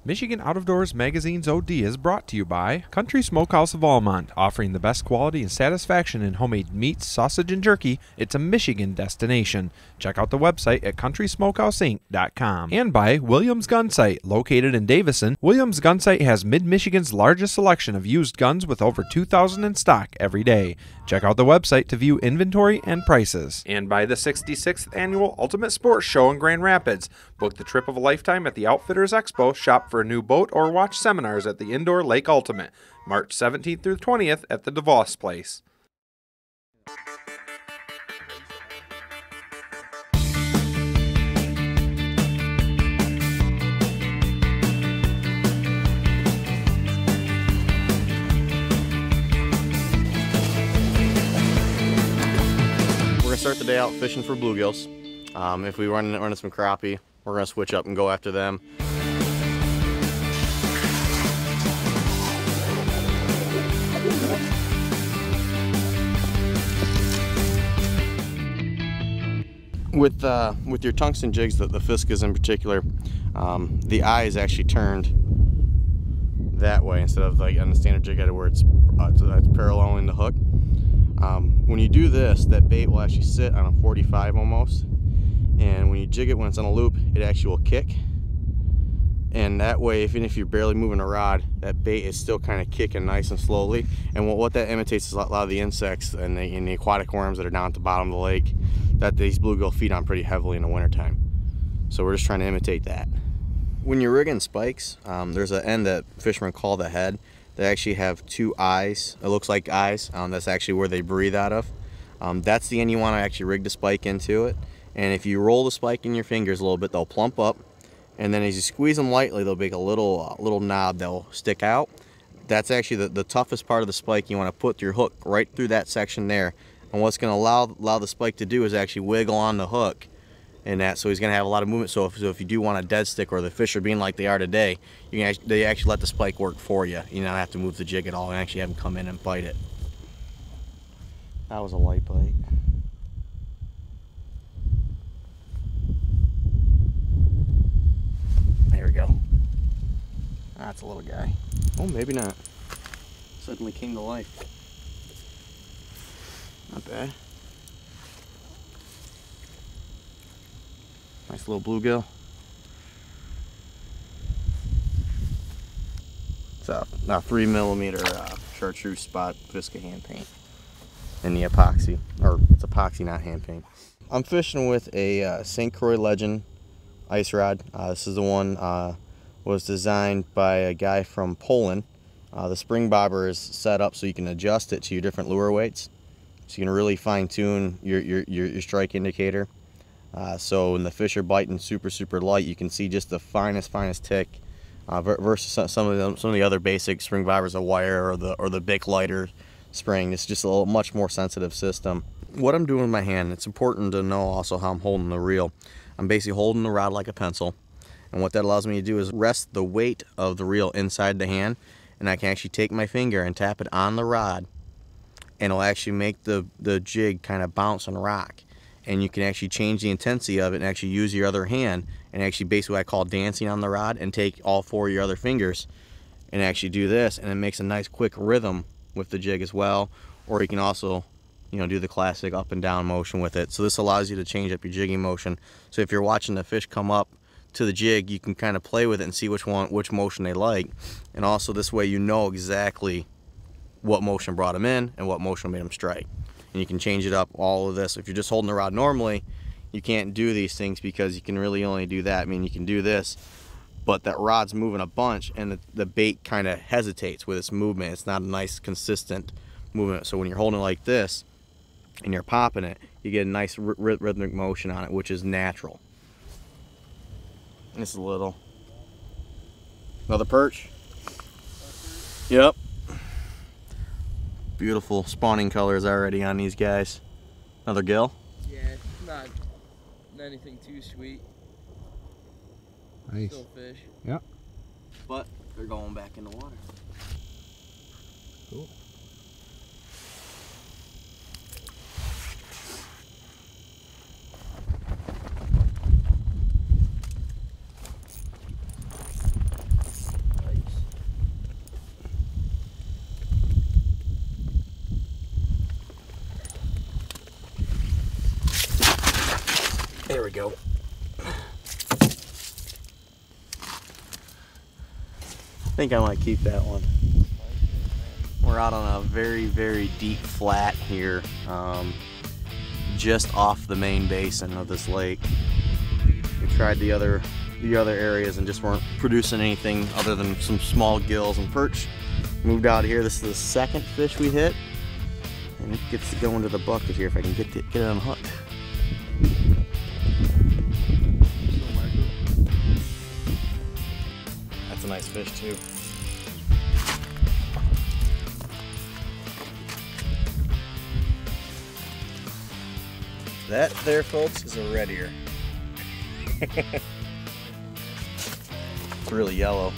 Michigan Out of Doors Magazine's OD is brought to you by Country Smokehouse of Almont, offering the best quality and satisfaction in homemade meats, sausage, and jerky. It's a Michigan destination. Check out the website at countrysmokehousinc.com. And by Williams Gun Sight, located in Davison. Williams Gun Sight has Mid-Michigan's largest selection of used guns with over 2,000 in stock every day. Check out the website to view inventory and prices. And by the 66th Annual Ultimate Sports Show in Grand Rapids. Book the trip of a lifetime at the Outfitters Expo, shop for a new boat, or watch seminars at the Indoor Lake Ultimate, March 17th through 20th at the DeVos Place. We're going to start the day out fishing for bluegills. If we run into some crappie, we're going to switch up and go after them. With your tungsten jigs, the Fiskas in particular, the eye is actually turned that way instead of like on the standard jig head where it's paralleling the hook. When you do this, that bait will actually sit on a 45 almost, and when you jig it when it's on a loop, it actually will kick. And that way, even if you're barely moving a rod, that bait is still kind of kicking nice and slowly. And what that imitates is a lot of the insects and the aquatic worms that are down at the bottom of the lake that these bluegill feed on pretty heavily in the wintertime. So we're just trying to imitate that. When you're rigging spikes, there's an end that fishermen call the head. They actually have two eyes. It looks like eyes. That's actually where they breathe out of. That's the end you want to actually rig the spike into it. And if you roll the spike in your fingers a little bit, they'll plump up. And then as you squeeze them lightly, they'll make a little knob that'll stick out. That's actually the toughest part of the spike. You want to put your hook right through that section there. And what's going to allow the spike to do is actually wiggle on the hook. And that, so he's going to have a lot of movement. So if you do want a dead stick, or the fish are being like they are today, they actually let the spike work for you. You don't have to move the jig at all and actually have him come in and bite it. That was a light bite. There we go. That's a little guy. Oh, maybe not. Suddenly came to life. Not bad. Nice little bluegill. It's a 3mm chartreuse spot Visca hand paint in the epoxy, or it's epoxy, not hand paint. I'm fishing with a St. Croix Legend ice rod. This is the one was designed by a guy from Poland. The spring bobber is set up so you can adjust it to your different lure weights, so you can really fine tune your strike indicator. So when the fish are biting super light, you can see just the finest tick versus some of the other basic spring bobbers, a wire or the Bic lighter spring. It's just a little much more sensitive system. What I'm doing with my hand, it's important to know also how I'm holding the reel. I'm basically holding the rod like a pencil, and what that allows me to do is rest the weight of the reel inside the hand, and I can actually take my finger and tap it on the rod, and it'll actually make the jig kind of bounce and rock. And you can actually change the intensity of it and actually use your other hand and actually basically what I call dancing on the rod, and take all four of your other fingers and actually do this, and it makes a nice quick rhythm with the jig as well. Or you can also, do the classic up and down motion with it. So this allows you to change up your jigging motion. So if you're watching the fish come up to the jig, you can kind of play with it and see which motion they like. And also this way you know exactly what motion brought them in and what motion made them strike. And you can change it up, all of this. If you're just holding the rod normally, you can't do these things because you can really only do that. I mean, you can do this, but that rod's moving a bunch, and the bait kind of hesitates with its movement. It's not a nice, consistent movement. So when you're holding it like this and you're popping it, you get a nice rhythmic motion on it, which is natural. This is a little. Another perch. Yep. Beautiful spawning colors already on these guys. Another gill? Yeah, not anything too sweet. Nice. Still fish. Yeah. But they're going back in the water. Cool. think I might keep that one. We're out on a very, very deep flat here, just off the main basin of this lake. We tried the other areas and just weren't producing anything other than some small gills and perch. Moved out here. This is the second fish we hit, and it gets to go into the bucket here if I can get it unhooked. That's a nice fish too. That there, folks, is a red ear. It's really yellow.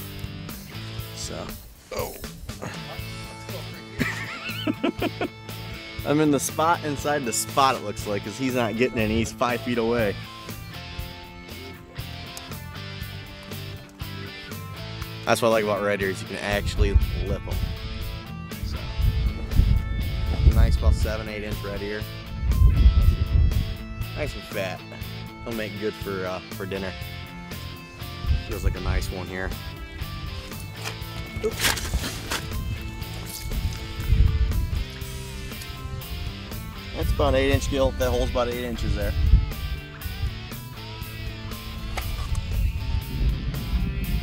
So, oh. I'm in the spot inside the spot, it looks like, because he's not getting any. He's 5 feet away. That's what I like about red ears. You can actually lip them. So, nice, about 7-8 inch red ear. Nice and fat. He'll make good for dinner. Feels like a nice one here. Oops. That's about 8-inch gill. That hole's about 8 inches there.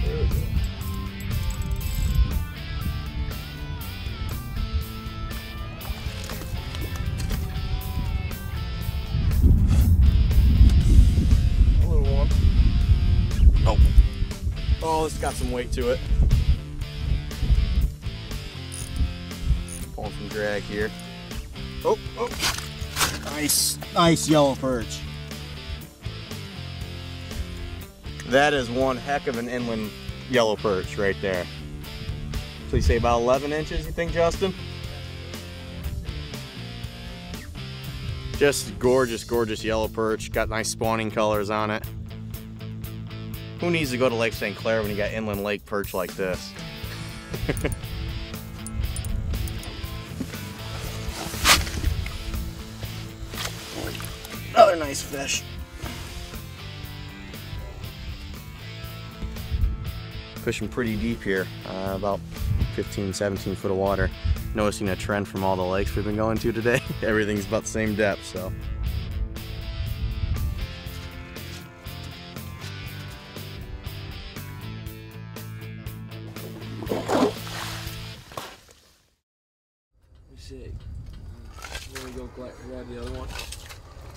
There we go. A little one. Oh. Oh, it's got some weight to it. Pulling some drag here. Oh, oh. Nice yellow perch. That is one heck of an inland yellow perch right there. So you say about 11 inches, you think, Justin? Just gorgeous, gorgeous yellow perch. Got nice spawning colors on it. Who needs to go to Lake St. Clair when you got inland lake perch like this? Another nice fish. Fishing pretty deep here, about 15, 17 foot of water. Noticing a trend from all the lakes we've been going to today. Everything's about the same depth, so. Sick. Where we go grab the other one?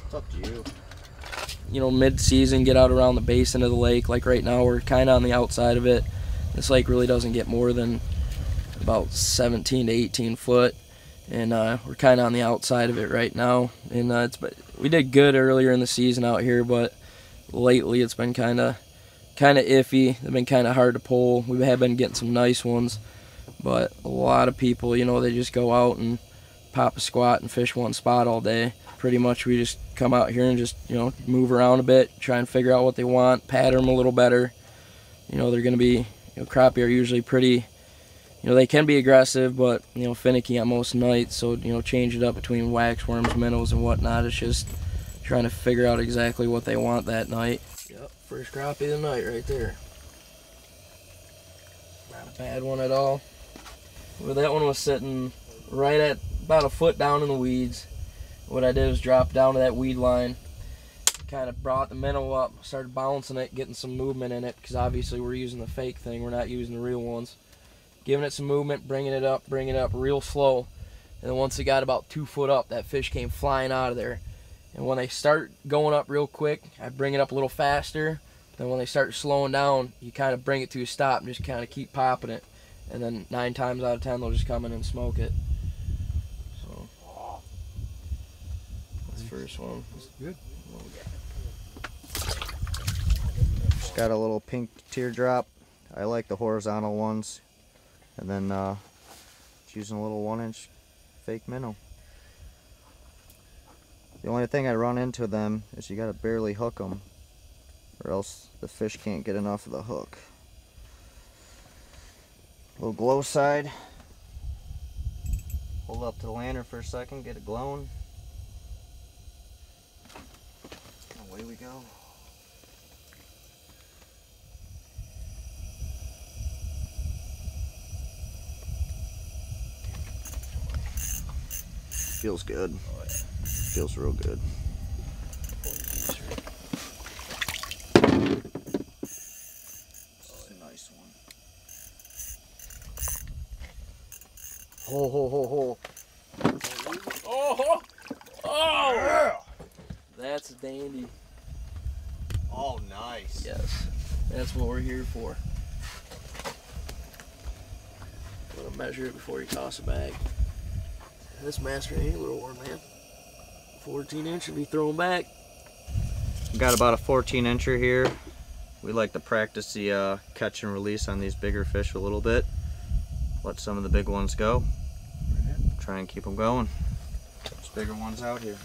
It's up to you. You know, mid-season, get out around the basin of the lake. Like right now, we're kind of on the outside of it. This lake really doesn't get more than about 17 to 18 foot, and we're kind of on the outside of it right now. And we did good earlier in the season out here, but lately it's been kind of iffy. They've been kind of hard to pull. We have been getting some nice ones, but a lot of people, you know, they just go out and pop a squat and fish one spot all day. Pretty much we just come out here and just, you know, move around a bit, try and figure out what they want, pattern them a little better. You know, they're going to be, you know, crappie are usually pretty, you know, they can be aggressive, but, you know, finicky on most nights. So, you know, change it up between waxworms, minnows, and whatnot. It's just trying to figure out exactly what they want that night. Yep, first crappie of the night right there. Not a bad one at all. Well, that one was sitting right at about a foot down in the weeds. What I did was drop down to that weed line, kind of brought the minnow up, started bouncing it, getting some movement in it, because obviously we're using the fake thing, we're not using the real ones. Giving it some movement, bringing it up real slow, and then once it got about 2 foot up, that fish came flying out of there. And when they start going up real quick, I bring it up a little faster. Then when they start slowing down, you kind of bring it to a stop and just kind of keep popping it. And then 9 times out of 10, they'll just come in and smoke it. So, that's the first one. That's good. Just got a little pink teardrop. I like the horizontal ones. And then just using a little 1-inch fake minnow. The only thing I run into them is you gotta barely hook them, or else the fish can't get enough of the hook. Little glow side. Hold up to the lantern for a second, get it glowing. Away we go. feels good. Oh, yeah. Feels real good. Nice one. Ho, ho, ho, ho. Oh! Oh! Yeah. That's a dandy. Oh, nice. Yes, that's what we're here for. I'm gonna measure it before you toss it back. This master ain't a little one, man. 14-inch should be thrown back. Got about a 14-incher here. We like to practice the catch and release on these bigger fish a little bit. Let some of the big ones go. Try and keep them going. There's bigger ones out here.